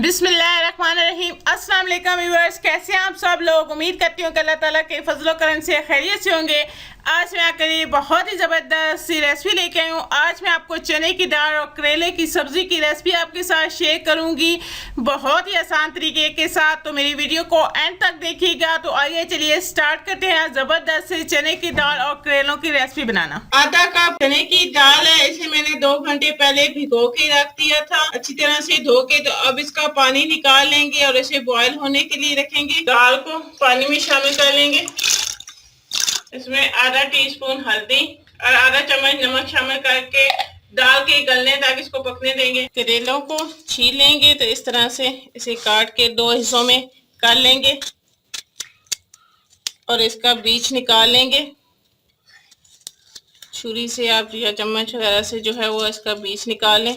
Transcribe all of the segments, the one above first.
बिस्मिल्लाहिर्रहमानिर्रहीम। अस्सलाम वालेकुम व्यूअर्स, कैसे हैं आप सब लोग। उम्मीद करती हूँ कि अल्लाह ताला के फजलो करम से खैरियत से होंगे। आज मैं आपके लिए बहुत ही ज़बरदस्त सी रेसिपी लेके आई हूँ। आज मैं आपको चने की दाल और करेले की सब्ज़ी की रेसिपी आपके साथ शेयर करूँगी, बहुत ही आसान तरीके के साथ। तो मेरी वीडियो को एंड तक देखिएगा। तो आइए चलिए स्टार्ट करते हैं ज़बरदस्त सी चने की दाल और करेलों की रेसिपी बनाना। आधा कप चने की दाल है, इसे मैंने 2 घंटे पहले भिगो के रख दिया था अच्छी तरह से धो के। तो अब इसका पानी निकाल लेंगे और इसे बॉईल होने के लिए रखेंगे। दाल को पानी में शामिल कर लेंगे। इसमें आधा टीस्पून हल्दी और आधा चम्मच नमक शामिल करके दाल के गलने तक इसको पकने देंगे। करेलों को छील लेंगे। तो इस तरह से इसे काट के 2 हिस्सों में कर लेंगे और इसका बीज निकाल लेंगे। छुरी से आप या चम्मच वगैरह से जो है वो इसका बीज निकाल लें।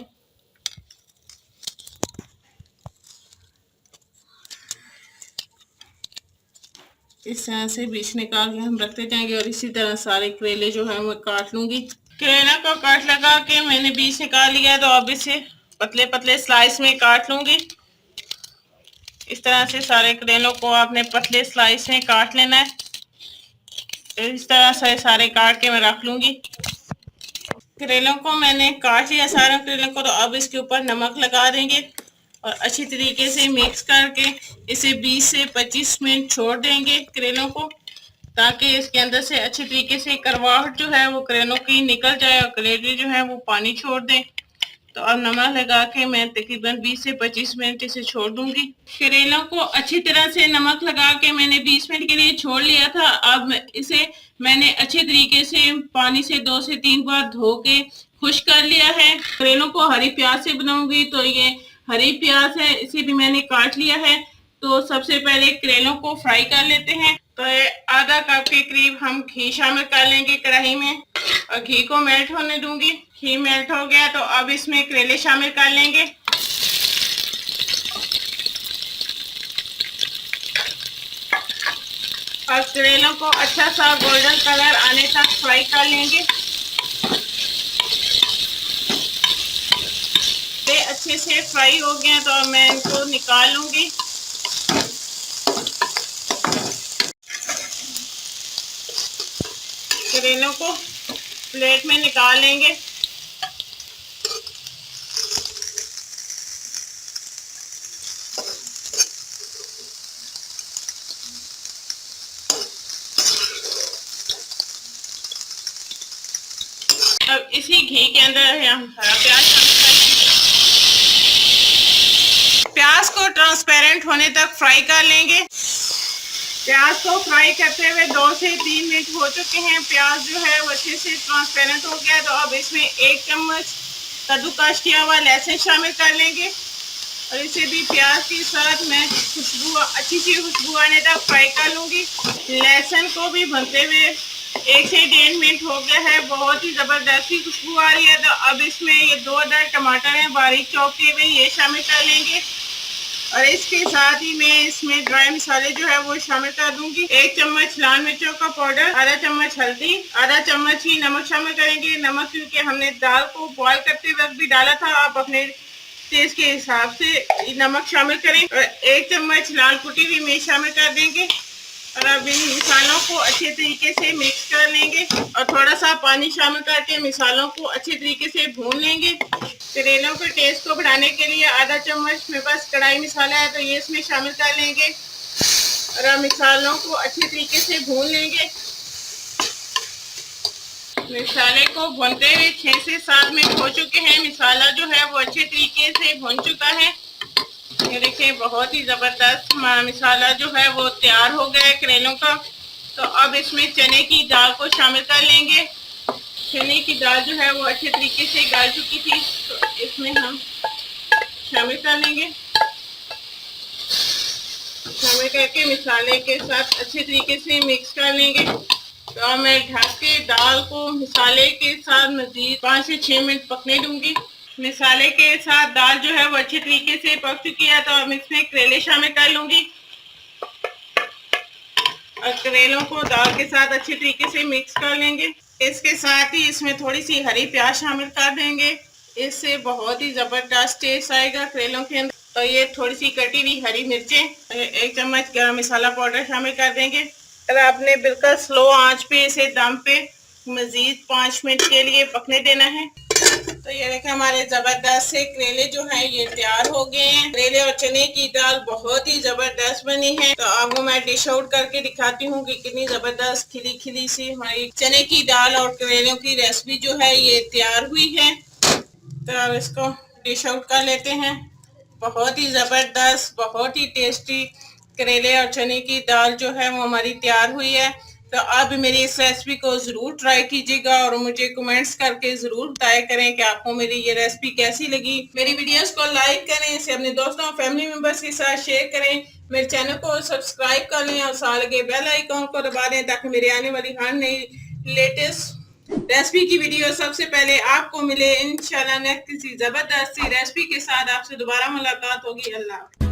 इस तरह से बीज निकाल के हम रखते जाएंगे और इसी तरह सारे करेले जो है मैं काट लूंगी। करेला को काट लगा के मैंने बीज निकाल लिया। तो अब इसे पतले पतले स्लाइस में काट लूंगी। इस तरह से सारे करेलों को आपने पतले स्लाइस में काट लेना है। इस तरह से सारे काट के मैं रख लूंगी। करेलों को मैंने काट लिया सारे करेलों को। तो अब इसके ऊपर नमक लगा देंगे और अच्छी तरीके से मिक्स करके इसे 20 से 25 मिनट छोड़ देंगे करेलों को, ताकि इसके अंदर से अच्छी तरीके से करवाहट जो है वो करेलों की निकल जाए और करेले जो है वो पानी छोड़ दें। तो अब नमक लगा के मैं तकरीबन 20 से 25 मिनट इसे छोड़ दूंगी। करेलों को अच्छी तरह से नमक लगा के मैंने 20 मिनट के लिए छोड़ लिया था। अब इसे मैंने अच्छे तरीके से पानी से 2 से 3 बार धो के खुश कर लिया है। करेलों को हरी प्याज से बनाऊंगी। तो ये हरी प्याज है, इसे भी मैंने काट लिया है। तो सबसे पहले करेलों को फ्राई कर लेते हैं। तो आधा कप के करीब हम घी शामिल कर लेंगे कढ़ाई में और घी को मेल्ट होने दूंगी। घी मेल्ट हो गया तो अब इसमें करेले शामिल कर लेंगे। और करेलों को अच्छा सा गोल्डन कलर आने तक फ्राई कर लेंगे। अच्छे से फ्राई हो गए तो अब मैं इनको निकाल लूंगी। करेलों को प्लेट में निकाल लेंगे। अब इसी घी के अंदर हम हरा प्याज शामिल कर लेंगे। प्याज को ट्रांसपेरेंट होने तक फ्राई कर लेंगे। प्याज को फ्राई करते हुए 2 से 3 मिनट हो चुके हैं। प्याज जो है वो अच्छे से ट्रांसपेरेंट हो गया। तो अब इसमें 1 चम्मच कद्दूकस किया हुआ लहसुन शामिल कर लेंगे और इसे भी प्याज के साथ मैं अच्छी सी खुशबू आने तक फ्राई कर लूँगी। लहसुन को भी भूनते हुए 1 से 1.5 मिनट हो गया है। बहुत ही ज़बरदस्त खुशबू आ रही है। तो अब इसमें ये 2 अदर टमाटर हैं बारीक चॉप किए हुए, ये शामिल कर लेंगे और इसके साथ ही मैं इसमें ड्राई मसाले जो है वो शामिल कर दूंगी। 1 चम्मच लाल मिर्चों का पाउडर, आधा चम्मच हल्दी, आधा चम्मच ही नमक शामिल करेंगे। नमक क्योंकि हमने दाल को बॉईल करते वक्त भी डाला था। आप अपने टेस्ट के हिसाब से नमक शामिल करें और 1 चम्मच लाल कुटी हुई मिर्च शामिल कर देंगे। और अब इन मसालों को अच्छे तरीके से मिक्स कर लेंगे और थोड़ा सा पानी शामिल करके मसालों को अच्छे तरीके से भून लेंगे। करेलों के टेस्ट को बढ़ाने के लिए आधा चम्मच मेरे पास कढ़ाई मसाला है, तो ये इसमें शामिल कर लेंगे और अब मसालों को अच्छे तरीके से भून लेंगे। मसाले को भूनते हुए 6 से 7 मिनट हो चुके हैं। मसाला जो है वो अच्छे तरीके से भून चुका है। ये देखिए बहुत ही ज़बरदस्त मसाला जो है वो तैयार हो गया है करेलों का। तो अब इसमें चने की दाल को शामिल कर लेंगे। चने की दाल जो है वो अच्छे तरीके से गल चुकी थी, तो इसमें हम शामिल कर लेंगे। शामिल करके मसाले के साथ अच्छे तरीके से मिक्स कर लेंगे। तो अब मैं ढक के दाल को मसाले के साथ मज़ीद 5 से 6 मिनट पकने दूंगी। मसाले के साथ दाल जो है वो अच्छे तरीके से पक चुकी है। तो अब इसमें करेले शामिल कर लूंगी और करेलों को दाल के साथ अच्छे तरीके से मिक्स कर लेंगे। इसके साथ ही इसमें थोड़ी सी हरी प्याज शामिल कर देंगे। इससे बहुत ही ज़बरदस्त टेस्ट आएगा करेलों के अंदर। और ये थोड़ी सी कटी हुई हरी मिर्चें, 1 चम्मच गरम मसाला पाउडर शामिल कर देंगे। और आपने बिल्कुल स्लो आंच पे इसे दम पे मजीद 5 मिनट के लिए पकने देना है। तो ये देखें हमारे जबरदस्त से करेले जो हैं ये तैयार हो गए हैं। करेले और चने की दाल बहुत ही जबरदस्त बनी है। तो आपको मैं डिश आउट करके दिखाती हूँ कि कितनी जबरदस्त खिली खिली सी हमारी चने की दाल और करेलों की रेसिपी जो है ये तैयार हुई है। तो अब इसको डिश आउट कर लेते हैं। बहुत ही ज़बरदस्त, बहुत ही टेस्टी करेले और चने की दाल जो है वो हमारी तैयार हुई है। तो आप मेरी इस रेसिपी को ज़रूर ट्राई कीजिएगा और मुझे कमेंट्स करके ज़रूर बताया करें कि आपको मेरी ये रेसिपी कैसी लगी। मेरी वीडियोस को लाइक करें, इसे अपने दोस्तों और फैमिली मेम्बर्स के साथ शेयर करें। मेरे चैनल को सब्सक्राइब कर लें और साथ लगे बेल आइकन को दबा दें ताकि मेरे आने वाली हर नई लेटेस्ट रेसिपी की वीडियो सबसे पहले आपको मिले। इंशाल्लाह नेक्स्ट किसी जबरदस्त सी रेसिपी के साथ आपसे दोबारा मुलाकात होगी। अल्लाह।